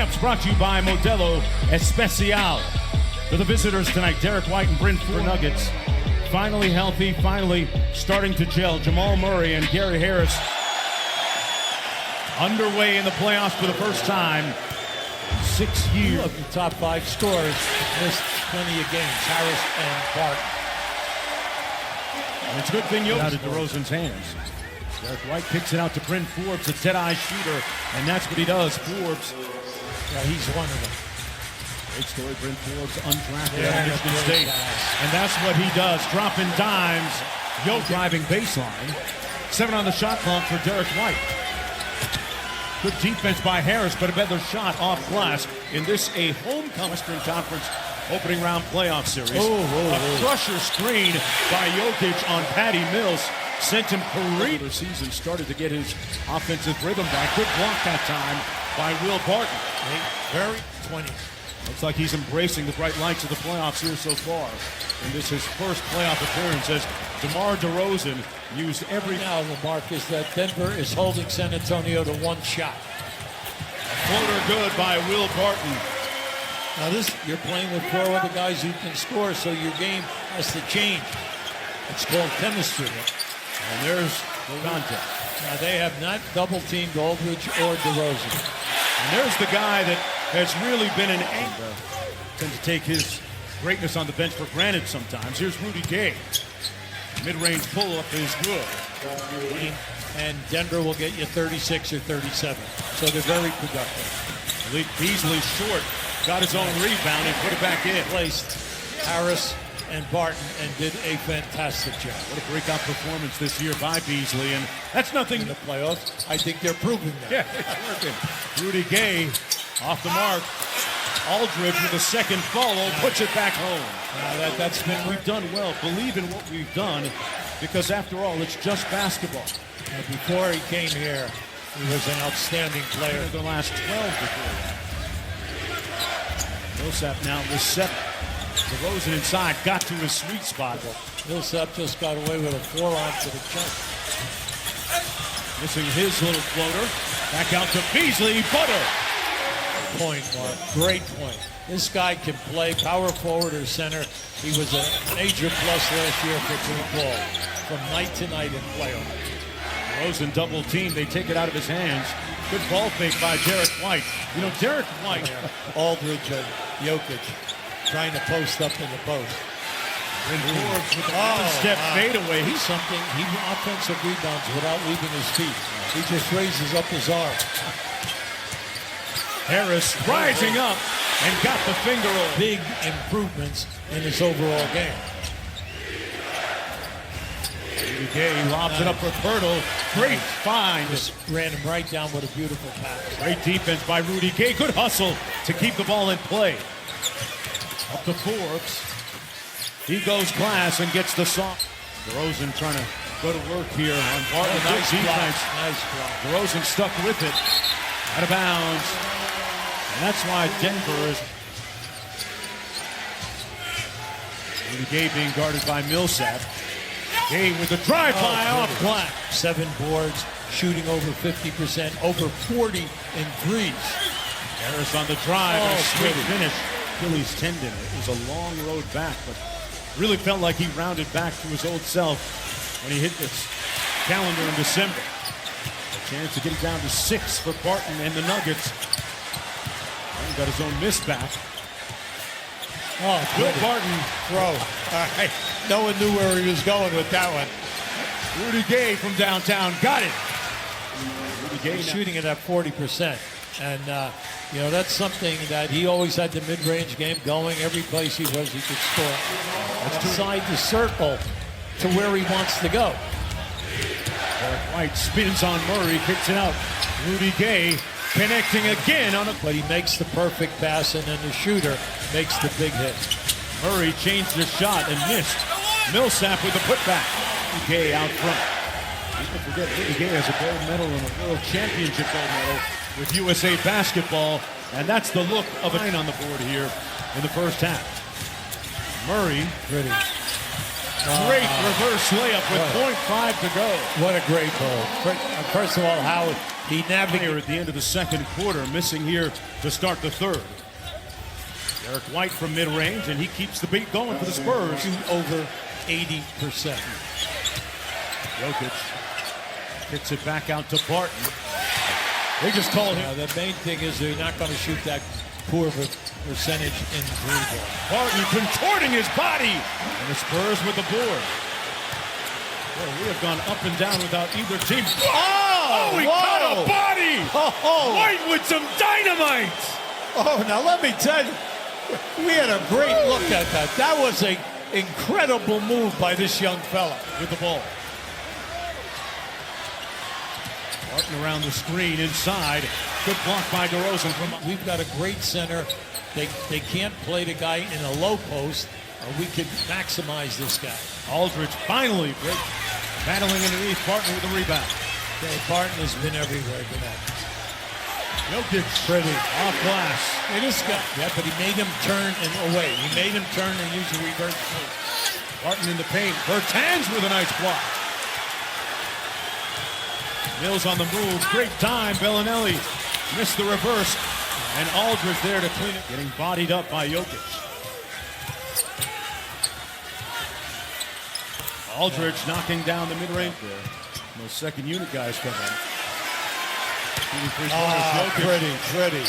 Lineups brought to you by Modelo Especial. For the visitors tonight, Derek White and Bryn for Nuggets. Finally healthy, finally starting to gel. Jamal Murray and Gary Harris underway in the playoffs for the first time in 6 years. Of the top 5 scorers, missed plenty of games, Harris and Barton. And it's a good thing Jokic out of DeRozan's hands. Derek White kicks it out to Bryn Forbes, a dead-eye shooter, and that's what he does. Forbes, yeah, he's one of them. great story, Bryn Forbes, undrafted at Michigan State. And that's what he does, dropping dimes. Jokic driving baseline. 7 on the shot clock for Derek White. Good defense by Harris, but another shot off glass in this a homecoming Western Conference opening round playoff series. A crusher screen by Jokic on Patty Mills sent him careening. The season started to get his offensive rhythm back. Good block that time by Will Barton. Very 20. Looks like he's embracing the bright lights of the playoffs here so far. And this is his first playoff appearance as DeMar DeRozan used every... Now, Lamarck, is that Denver is holding San Antonio to 1 shot. Floater good by Will Barton. Now you're playing with 4 other guys who can score, so your game has to change. It's called chemistry. And there's the contact. Now they have not double-teamed Aldridge or DeRozan. And there's the guy that has really been an anchor. Tends to take his greatness on the bench for granted sometimes. Here's Rudy Gay. Mid-range pull-up is good. And Denver will get you 36 or 37. So they're very productive. Malik Beasley short. Got his own rebound and put it back in. Placed Harris and Barton and did a fantastic job. What a breakout performance this year by Beasley. And that's nothing in the playoffs. I think they're proving that. Yeah, it's working. Rudy Gay off the mark. Aldridge with a second follow, puts it back home. That's been, we've done well. Believe in what we've done, because after all, it's just basketball. And before he came here, he was an outstanding player. The last 12 before that. Millsap now with 7. DeRozan inside, got to his sweet spot. Millsap just got away with a forearm to the chest. Missing his little floater. Back out to Beasley, butter. Point, Mark. Great point. This guy can play power forward or center. He was a major plus last year for Green Ball from night to night in playoff. DeRozan double team. They take it out of his hands. Good ball fake by Derek White. You know, Derek White. Aldridge and Jokic trying to post up in the post. And Forbes with a step fadeaway. He's something. He offensive rebounds without leaving his feet. He just raises up his arm. Harris rising up and got the finger roll. Big improvements in his overall game. Rudy Gay lobs it up for Pirtle. Great find. Just ran him right down with a beautiful pass. Great defense by Rudy Gay. Good hustle to keep the ball in play. Up to Forbes. He goes glass and gets the soft. DeRozan trying to go to work here on Barton. Nice defense. Nice block. DeRozan stuck with it. Out of bounds. And that's why Denver is... Rudy Gay being guarded by Millsap. Gay with the drive-by off glass. 7 boards, shooting over 50%, over 40 in threes. Harris on the drive, and a sweet finish. Achilles tendon. It was a long road back, but really felt like he rounded back to his old self when he hit this calendar in December. A chance to get it down to 6 for Barton and the Nuggets. He got his own miss back. Oh, good Barton throw. All right. No one knew where he was going with that one. Rudy Gay from downtown got it. Rudy Gay shooting it at 40%. And, you know, that's something that he always had the mid-range game going. Every place he was, he could score. Outside the circle to where he wants to go. Derek White spins on Murray, kicks it out. Rudy Gay connecting again on a... But he makes the perfect pass, and then the shooter makes the big hit. Murray changed his shot and missed. Millsap with the putback. Rudy Gay out front. People forget Rudy Gay has a gold medal and a world championship gold medal with USA Basketball, and that's the look of a 9 on the board here in the first half. Murray, pretty. Great reverse layup with .5 to go. What a great goal. First of all, how He Here navigated. at the end of the second quarter, missing here to start the third. Derek White from mid-range, and he keeps the beat going for the Spurs. Shoot over 80%. Jokic kicks it back out to Barton. They just called him. The main thing is they're not going to shoot that poor of a percentage in three ball. Barton contorting his body. And the Spurs with the board. Well, we have gone up and down without either team. Oh, he caught a body. White with some dynamite. Oh, now let me tell you, we had a great look at that. That was an incredible move by this young fella With the ball. Barton around the screen inside. Good block by DeRozan from. We've got a great center. They can't play the guy in a low post. We could maximize this guy. Aldridge finally battling underneath. Barton with the rebound. Okay, Barton has been everywhere tonight. Jokic pretty off glass. Hey, this guy. Yeah, but he made him turn and away. He made him turn and use a reverse move. Barton in the paint. Bertans with a nice block. Mills on the move. Great time. Bellinelli missed the reverse. And Aldridge there to clean it. Getting bodied up by Jokic. Aldridge knocking down the mid-range there. Those second unit guys come in. Shooting free throws. Jokic. Pretty.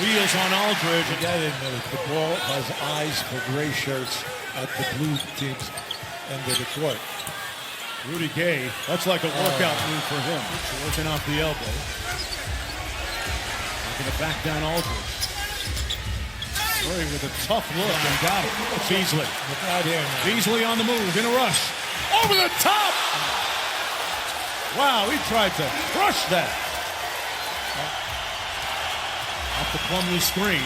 Wheels on Aldridge. You got to admit it. The ball has eyes for gray shirts at the blue team's end of the court. Rudy Gay. That's like a workout move for him. Working off the elbow. Looking to back down Aldridge. Murray with a tough look and got it. Beasley. Look out here now. Beasley on the move in a rush. Over the top! Wow, he tried to crush that. Off the Plumlee screen.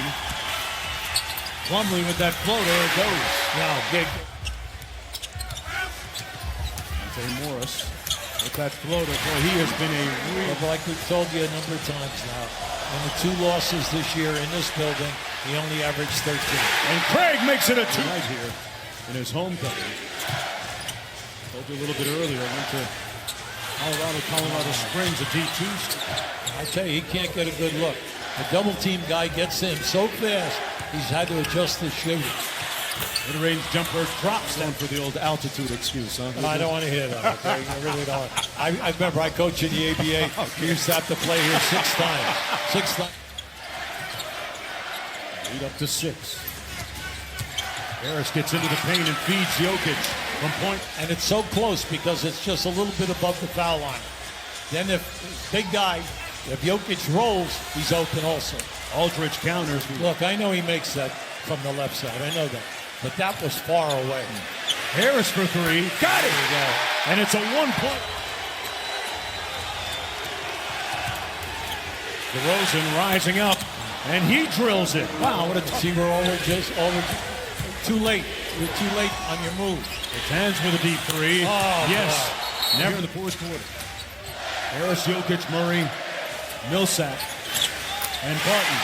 Plumlee with that floater, it goes. Now, big. Ante Morris with that floater. Boy, he has been a real... Well, like we've told you a number of times now, in the two losses this year in this building, he only averaged 13. And Craig makes it a two. Right here in his homecoming. Told you a little bit earlier, went to Colorado Springs, a D2. I tell you, he can't get a good look. The double team guy gets in so fast, he's had to adjust his shooting. Mid-range jumper drops down for the old altitude excuse, huh? I don't want to hear that. Okay? I really don't. I remember I coached in the ABA. We used to have to play here 6 times. 6 times. Lead up to 6. Harris gets into the paint and feeds Jokic from point. And it's so close because it's just a little bit above the foul line. Then if big guy, if Jokic rolls, he's open also. Aldridge counters. Look, I know he makes that from the left side. I know that. But that was far away. Harris for 3. Got it! And it's a 1-point. DeRozan rising up, and he drills it. Wow, what a See, we're already too late. You're too late on your move. Bertans with a deep 3. Oh, yes. boy. Never in the fourth quarter. Harris, Jokic, Murray, Millsap, and Barton.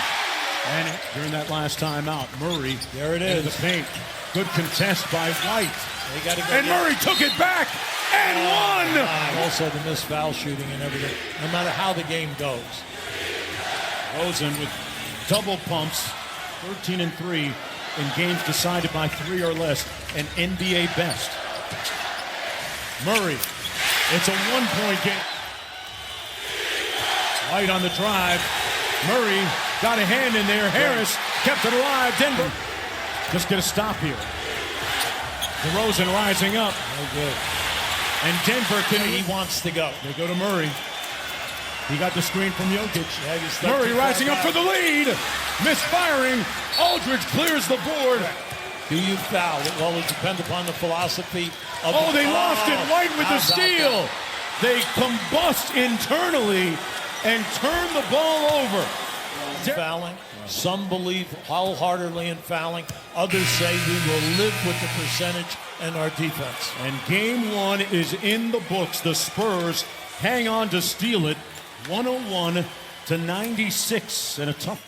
And during that last time out, Murray There it in is. the paint. Good contest by White. They gotta go And get- Murray took it back and won! Also the missed foul shooting and everything. No matter how the game goes. Rosen with double pumps, 13 and 3 in games decided by 3 or less, an NBA best. Murray, it's a 1-point game. White on the drive. Murray got a hand in there. Harris kept it alive. Denver just get a stop here. DeRozan rising up. Oh, good. And Denver He wants to go. They go to Murray. He got the screen from Jokic. Yeah, he's stuck Murray to rising back up for the lead. Misfiring. Aldridge clears the board. Do you foul? Well, it depends upon the philosophy of Oh, the they lost it. White with the How about steal. that? They combust internally and turn the ball over. Fouling. Some believe wholeheartedly in fouling. Others say we will live with the percentage and our defense. And game 1 is in the books. The Spurs hang on to steal it, 101-96, and a tough